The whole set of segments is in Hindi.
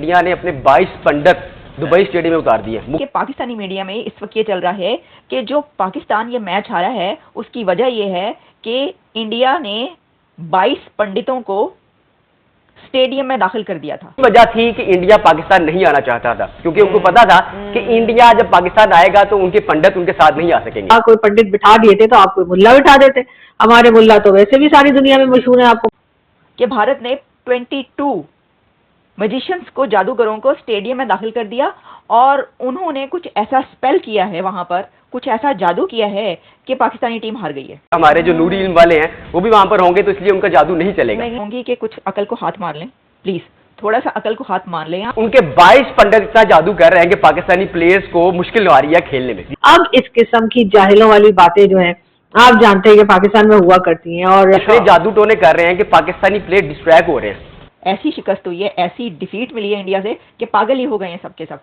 इंडिया ने अपने 22 पंडित दुबई स्टेडियम में उतार दिए हैं। कि पाकिस्तानी मीडिया में इस वक्त ये चल रहा है कि जो पाकिस्तान ये मैच हारा है उसकी वजह ये है कि इंडिया ने 22 पंडितों को स्टेडियम में दाखिल कर दिया था। वजह थी कि इंडिया पाकिस्तान नहीं आना चाहता था, क्योंकि उनको पता था कि इंडिया जब पाकिस्तान आएगा तो उनके पंडित उनके साथ नहीं आ सकेंगे। कोई पंडित बिठा दिए थे तो आप कोई मुल्ला बिठा देते। हमारे मुल्ला तो वैसे भी सारी दुनिया में मशहूर है आपको। कि भारत ने 22 मैजिशियंस को, जादूगरों को स्टेडियम में दाखिल कर दिया और उन्होंने कुछ ऐसा स्पेल किया है, वहां पर कुछ ऐसा जादू किया है कि पाकिस्तानी टीम हार गई है। हमारे जो नूरी इल्म वाले हैं वो भी वहां पर होंगे, तो इसलिए उनका जादू नहीं चलेगा। मैं कहूंगी कि कुछ अकल को हाथ मार लें प्लीज, थोड़ा सा अकल को हाथ मार लें। उनके 22 पंडित इतना जादू कर रहे हैं कि पाकिस्तानी प्लेयर्स को मुश्किल आ रही है खेलने में। अब इस किस्म की जाहिलों वाली बातें जो हैं आप जानते हैं कि पाकिस्तान में हुआ करती हैं और इतने जादू टोने कर रहे हैं कि पाकिस्तानी प्लेयर डिस्ट्रैक्ट हो रहे हैं। ऐसी शिकस्त हुई है, ऐसी डिफीट मिली है इंडिया से कि पागल ही हो गए हैं सबके सब।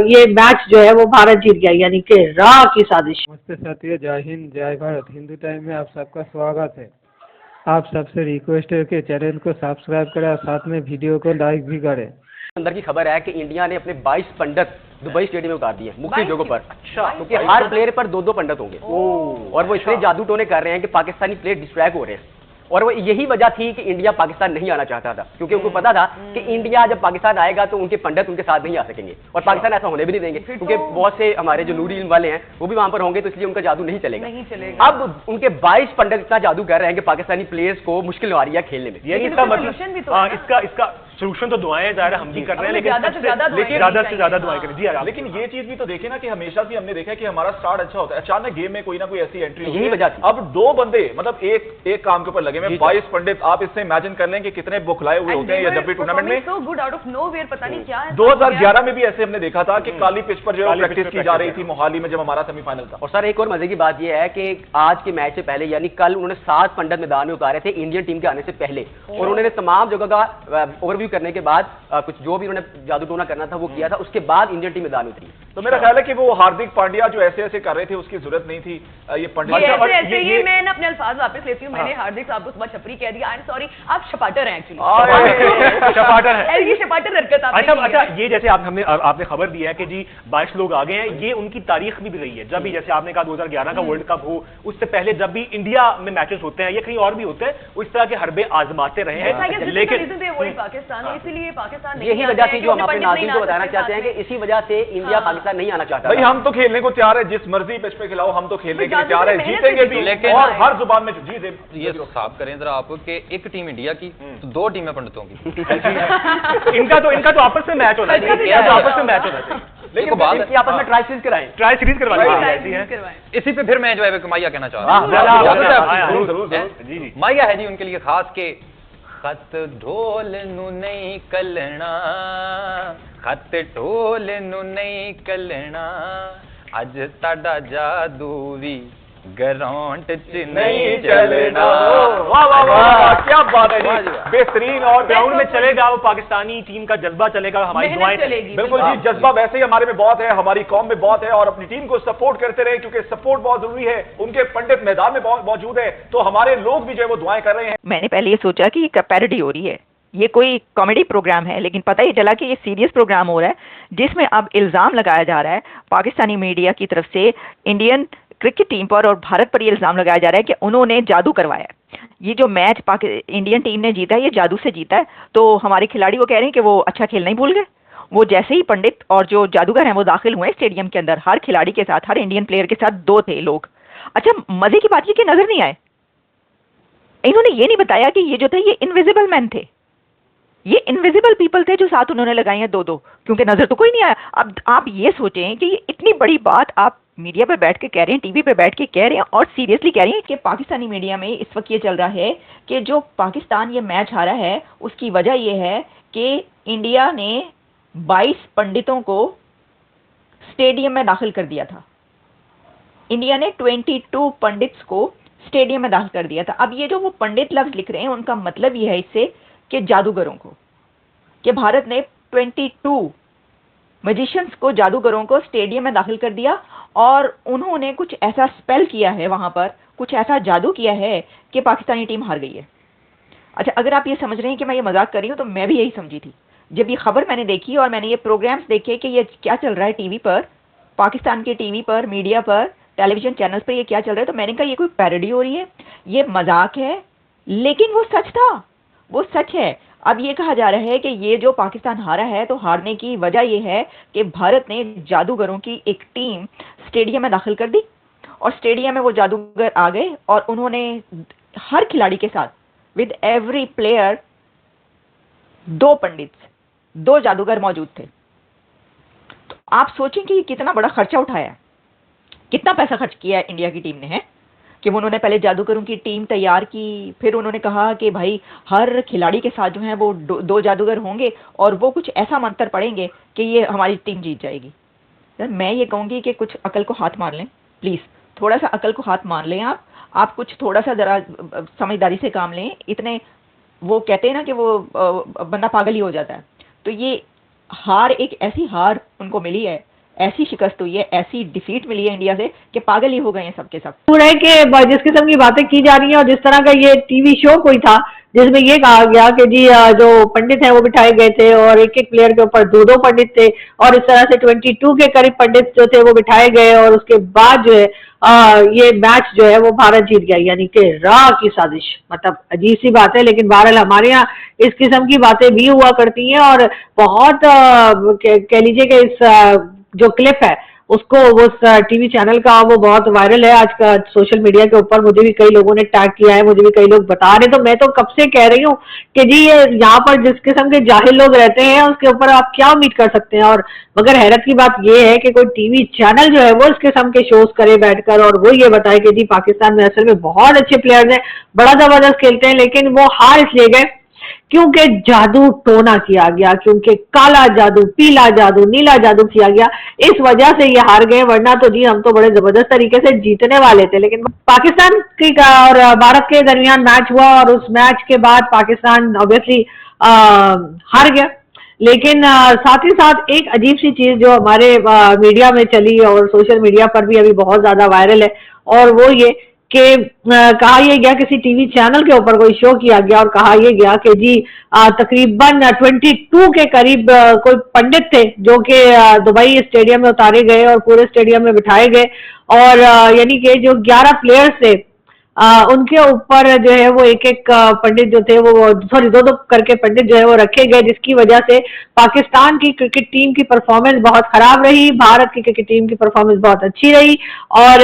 ये मैच जो है वो भारत जीत गया, यानी कि राह की साजिश। नमस्ते साथियों, जय हिंद जय भारत। हिंदू टाइम में आप सबका स्वागत है। आप सबसे रिक्वेस्ट है कि चैनल को सब्सक्राइब करें और साथ में वीडियो को लाइक भी करें। अंदर की खबर है कि इंडिया ने अपने 22 पंडित दुबई स्टेडियम में उतार दिए मुख्य जगहों पर। अच्छा, क्योंकि हर प्लेयर पर 2-2 पंडित होंगे और वो इतने जादू टोने कर रहे हैं कि पाकिस्तानी प्लेयर डिस्ट्रैक्ट हो रहे हैं। और वो यही वजह थी कि इंडिया पाकिस्तान नहीं आना चाहता था, क्योंकि उनको पता था कि इंडिया जब पाकिस्तान आएगा तो उनके पंडित उनके साथ नहीं आ सकेंगे और पाकिस्तान ऐसा होने भी नहीं देंगे, क्योंकि बहुत से हमारे जो नूरी इल्म वाले हैं वो भी वहां पर होंगे, तो इसलिए उनका जादू नहीं चलेगा। अब उनके 22 पंडित इतना जादू कर रहे हैं कि पाकिस्तानी प्लेयर्स को मुश्किल आ रही है खेलने में। इसका मतलब इसका सोल्यूशन तो दुआएं ज़ाहिर हम भी कर रहे हैं, लेकिन ज़्यादा से ज़्यादा दुआएं करें। जी, लेकिन ये चीज भी तो देखे ना कि हमेशा से हमने देखा है कि हमारा स्टार्ट अच्छा होता है, अचानक गेम में कोई ना कोई ऐसी एंट्री होती है। यही वजह थी। अब 2 बंदे मतलब एक काम के ऊपर लगे हुए 22 पंडित, आप इससे इमेजिन कर लें कि कितने बुखलाए हुए होते हैं ये जब भी टूर्नामेंट में। so good out of nowhere, पता नहीं क्या है। 2011 में भी ऐसे हमने देखा था कि काली पिच पर जो प्रैक्टिस की जा रही थी मोहाली में, जब हमारा सेमीफाइनल था। और सर एक और मजे की बात यह है कि आज के मैच से पहले, यानी कल उन्होंने 7 पंडित मैदान में उतारे थे इंडियन टीम के आने से पहले, और उन्होंने तमाम जगह का ओवरव्यू करने के बाद कुछ जो भी उन्होंने जादू टोना करना था वो किया था, उसके बाद इंडियन टीम मैदान उतरी। तो मेरा ख्याल है कि वो हार्दिक पांड्या जो ऐसे ऐसे कर रहे थे उसकी जरूरत नहीं थी ये पंडित। ये मैं ना अपने अल्फाज वापस लेती हूँ। मैंने हार्दिक साहब को सुबह छपरी कह दिया। आई एम सॉरी, आप छपाटर हैं एक्चुअली। छपाटर है ये छपाटर हरकत आपने अच्छा की है। ये जैसे आपने खबर दी है कि जी 22 लोग आ गए हैं, ये उनकी तारीख में भी रही है। जब भी जैसे आपने कहा 2011 का वर्ल्ड कप हो, उससे पहले जब भी इंडिया में मैचेस होते हैं या कहीं और भी होते हैं, उस तरह के हरबे आजमाते रहे हैं। लेकिन पाकिस्तान, इसीलिए पाकिस्तान यही वजह थी जो हम अपने नाज़रीन को बताना चाहते हैं कि इसी वजह से इंडिया पाकिस्तान नहीं आना चाहता। भाई हम तो खेलने को तैयार है, जिस मर्जी पिच पे खिलाओ हम तो खेलने के लिए तैयार है, जीतेंगे भी, लेकिन और हर जुबान में जी ये साफ करें जरा आप कि एक टीम इंडिया की तो 2 टीमें पंडितों की। इनका तो आपस में मैच होना चाहिए, आपस में मैच होना चाहिए। लेकिन आपस में ट्राई सीरीज कराएं, ट्राई सीरीज करवाएं। इसी पे फिर मैं जो है माइया कहना चाह रहा हूँ। माइया है जी उनके लिए खास के खत ढोल नु नहीं कलना, खत ढोल नु नहीं कलना, अज ताड़ा जादू भी ग्राउंड च नहीं चलना। वाह वाह वाह, क्या बात है जी, बेहतरीन। और ग्राउंड में चलेगा वो पाकिस्तानी टीम का जज्बा चलेगा, हमारी दुआएं चलेगी। बिल्कुल जी, जज्बा वैसे ही हमारे में बहुत है, हमारी कौम में बहुत है, और अपनी टीम को सपोर्ट करते रहे, क्योंकि सपोर्ट बहुत जरूरी है। उनके पंडित मैदान में मौजूद है, तो हमारे लोग भी जो है वो दुआएं कर रहे हैं। मैंने पहले ये सोचा कि ये पैरोडी हो रही है, ये कोई कॉमेडी प्रोग्राम है, लेकिन पता ही चला कि ये सीरियस प्रोग्राम हो रहा है, जिसमें अब इल्जाम लगाया जा रहा है पाकिस्तानी मीडिया की तरफ से इंडियन क्रिकेट टीम पर और भारत पर ये इल्जाम लगाया जा रहा है कि उन्होंने जादू करवाया है। ये जो मैच इंडियन टीम ने जीता है ये जादू से जीता है, तो हमारे खिलाड़ी वो कह रहे हैं कि वो अच्छा खेलना ही भूल गए। वो जैसे ही पंडित और जो जादूगर हैं वो दाखिल हुए स्टेडियम के अंदर, हर खिलाड़ी के साथ, हर इंडियन प्लेयर के साथ 2 थे लोग। अच्छा, मजे की बात ये कि नजर नहीं आए, इन्होंने ये नहीं बताया कि ये जो थे ये इनविजिबल मैन थे, ये इनविजिबल पीपल थे जो साथ उन्होंने लगाए हैं 2-2, क्योंकि नजर तो कोई नहीं आया। अब आप ये सोचें कि ये इतनी बड़ी बात आप मीडिया पे बैठ के कह रहे हैं, टीवी पे बैठ के कह रहे हैं और सीरियसली कह रहे हैं कि पाकिस्तानी मीडिया में इस वक्त ये चल रहा है कि जो पाकिस्तान ये मैच हारा है उसकी वजह ये है कि इंडिया ने 22 पंडितों को स्टेडियम में दाखिल कर दिया था। इंडिया ने 22 पंडित्स को स्टेडियम में दाखिल कर दिया था। अब ये जो वो पंडित लफ्ज लिख रहे हैं उनका मतलब ये है इससे कि जादूगरों को, कि भारत ने 22 मैजिशियंस को, जादूगरों को स्टेडियम में दाखिल कर दिया और उन्होंने कुछ ऐसा स्पेल किया है, वहां पर कुछ ऐसा जादू किया है कि पाकिस्तानी टीम हार गई है। अच्छा, अगर आप ये समझ रहे हैं कि मैं ये मजाक कर रही हूं तो मैं भी यही समझी थी, जब ये खबर मैंने देखी और मैंने ये प्रोग्राम्स देखे कि ये क्या चल रहा है टीवी पर, पाकिस्तान के टीवी पर, मीडिया पर, टेलीविजन चैनल्स पर ये क्या चल रहा है, तो मैंने कहा ये कोई पैरोडी हो रही है, ये मजाक है। लेकिन वो सच था, वो सच है। अब ये कहा जा रहा है कि ये जो पाकिस्तान हारा है, तो हारने की वजह ये है कि भारत ने जादूगरों की एक टीम स्टेडियम में दाखिल कर दी और स्टेडियम में वो जादूगर आ गए और उन्होंने हर खिलाड़ी के साथ विद एवरी प्लेयर 2 पंडित, 2 जादूगर मौजूद थे। तो आप सोचें कि ये कितना बड़ा खर्चा उठाया है, कितना पैसा खर्च किया है इंडिया की टीम ने, है कि वो उन्होंने पहले जादूगरों की टीम तैयार की, फिर उन्होंने कहा कि भाई हर खिलाड़ी के साथ जो है वो 2 जादूगर होंगे और वो कुछ ऐसा मंत्र पढ़ेंगे कि ये हमारी टीम जीत जाएगी। यार मैं ये कहूँगी कि कुछ अकल को हाथ मार लें प्लीज़, थोड़ा सा अकल को हाथ मार लें आप कुछ थोड़ा सा ज़रा समझदारी से काम लें। इतने वो कहते हैं ना कि वो बंदा पागल ही हो जाता है। तो ये हार, एक ऐसी हार उनको मिली है, ऐसी शिकस्त हुई है, ऐसी डिफीट मिली है इंडिया से कि पागल ही हो गए हैं सबके सब। है कि जिस किस्म की बातें की जा रही हैं और जिस तरह का ये टीवी शो कोई था जिसमें ये कहा गया कि जी जो पंडित हैं वो बिठाए गए थे और एक एक प्लेयर के ऊपर 2-2 पंडित थे और इस तरह से 22 के करीब पंडित जो थे वो बिठाए गए और उसके बाद जो है ये मैच जो है वो भारत जीत गया, यानी कि राह की साजिश। मतलब अजीब सी बात है, लेकिन बहरहाल हमारे यहाँ इस किस्म की बातें भी हुआ करती हैं और बहुत कह लीजिए कि इस जो क्लिप है उसको उस टीवी चैनल का वो बहुत वायरल है आज का सोशल मीडिया के ऊपर। मुझे भी कई लोगों ने टैग किया है, मुझे भी कई लोग बता रहे, तो मैं तो कब से कह रही हूँ कि जी ये यहाँ पर जिस किस्म के जाहिल लोग रहते हैं उसके ऊपर आप क्या उम्मीद कर सकते हैं। और मगर हैरत की बात ये है कि कोई टीवी चैनल जो है वो इस किस्म के शोज करे बैठकर और वो ये बताए कि जी पाकिस्तान में असल में बहुत अच्छे प्लेयर्स हैं, बड़ा जबरदस्त खेलते हैं, लेकिन वो हार इसलिए गए क्योंकि जादू टोना किया गया, क्योंकि काला जादू, पीला जादू, नीला जादू किया गया, इस वजह से ये हार गए। वरना तो जी हम तो बड़े जबरदस्त तरीके से जीतने वाले थे। लेकिन पाकिस्तान की और भारत के दरमियान मैच हुआ और उस मैच के बाद पाकिस्तान ऑब्वियसली हार गया। लेकिन साथ ही साथ एक अजीब सी चीज जो हमारे मीडिया में चली और सोशल मीडिया पर भी अभी बहुत ज्यादा वायरल है, और वो ये कि कहा यह गया, किसी टीवी चैनल के ऊपर कोई शो किया गया और कहा यह गया कि जी तकरीबन 22 के करीब कोई पंडित थे जो कि दुबई स्टेडियम में उतारे गए और पूरे स्टेडियम में बिठाए गए और यानी कि जो 11 प्लेयर्स थे उनके ऊपर जो है वो एक एक पंडित जो थे वो सॉरी 2-2 करके पंडित जो है वो रखे गए, जिसकी वजह से पाकिस्तान की क्रिकेट टीम की परफॉर्मेंस बहुत खराब रही, भारत की क्रिकेट टीम की परफॉर्मेंस बहुत अच्छी रही। और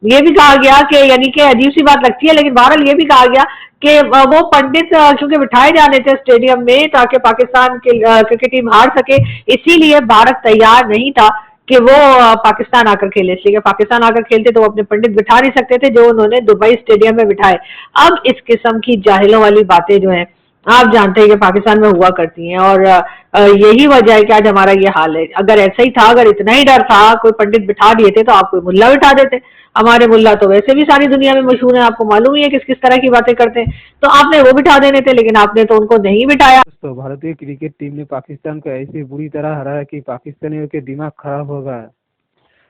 ये भी कहा गया कि यानी कि अजीब सी बात लगती है लेकिन बहरहाल ये भी कहा गया कि वो पंडित क्योंकि बिठाए जाने थे स्टेडियम में ताकि पाकिस्तान की क्रिकेट टीम हार सके, इसीलिए भारत तैयार नहीं था कि वो पाकिस्तान आकर खेले। इसलिए पाकिस्तान आकर खेलते तो वो अपने पंडित बिठा नहीं सकते थे जो उन्होंने दुबई स्टेडियम में बिठाए। अब इस किस्म की जाहिलों वाली बातें जो हैं आप जानते हैं कि पाकिस्तान में हुआ करती हैं और यही वजह है कि आज हमारा ये हाल है। अगर ऐसा ही था, अगर इतना ही डर था, कोई पंडित बिठा दिए थे तो आप कोई मुल्ला बिठा देते। हमारे मुल्ला तो वैसे भी सारी दुनिया में मशहूर है, आपको मालूम ही है किस किस तरह की बातें करते हैं, तो आपने वो बिठा देने थे, लेकिन आपने तो उनको नहीं बिठाया। दोस्तों, भारतीय क्रिकेट टीम ने पाकिस्तान को ऐसी बुरी तरह हराया कि पाकिस्तानियों के दिमाग खराब हो गया।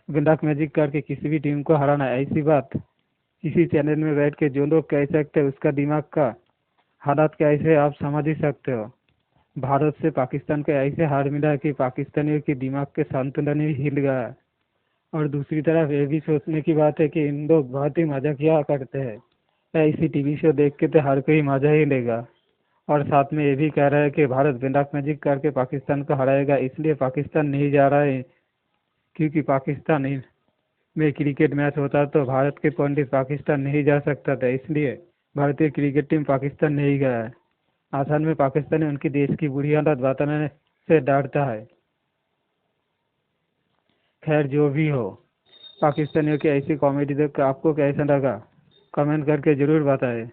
ब्लैक मैजिक करके किसी भी टीम को हराना, ऐसी बात किसी चैनल में बैठ के जो लोग कह सकते हैं उसका दिमाग का हालात कैसे आप समझ ही सकते हो। भारत से पाकिस्तान को ऐसे हार मिला कि पाकिस्तानियों के दिमाग के संतुलन ही हिल गया। और दूसरी तरफ ये भी सोचने की बात है कि इन लोग बहुत ही मजा किया करते हैं, ऐसी टीवी शो देख के तो हर कोई मजा ही लेगा। और साथ में ये भी कह रहा है कि भारत ब्लैक मैजिक करके पाकिस्तान को हराएगा, इसलिए पाकिस्तान नहीं जा रहा है, क्योंकि पाकिस्तान में क्रिकेट मैच होता तो भारत के पंडित पाकिस्तान नहीं जा सकता था, इसलिए भारतीय क्रिकेट टीम पाकिस्तान नहीं गया है। आसान में पाकिस्तान उनकी देश की बुरी हालत बताने से डरता है। खैर जो भी हो, पाकिस्तानियों की ऐसी कॉमेडी देख कर आपको कैसा लगा कमेंट करके ज़रूर बताएं।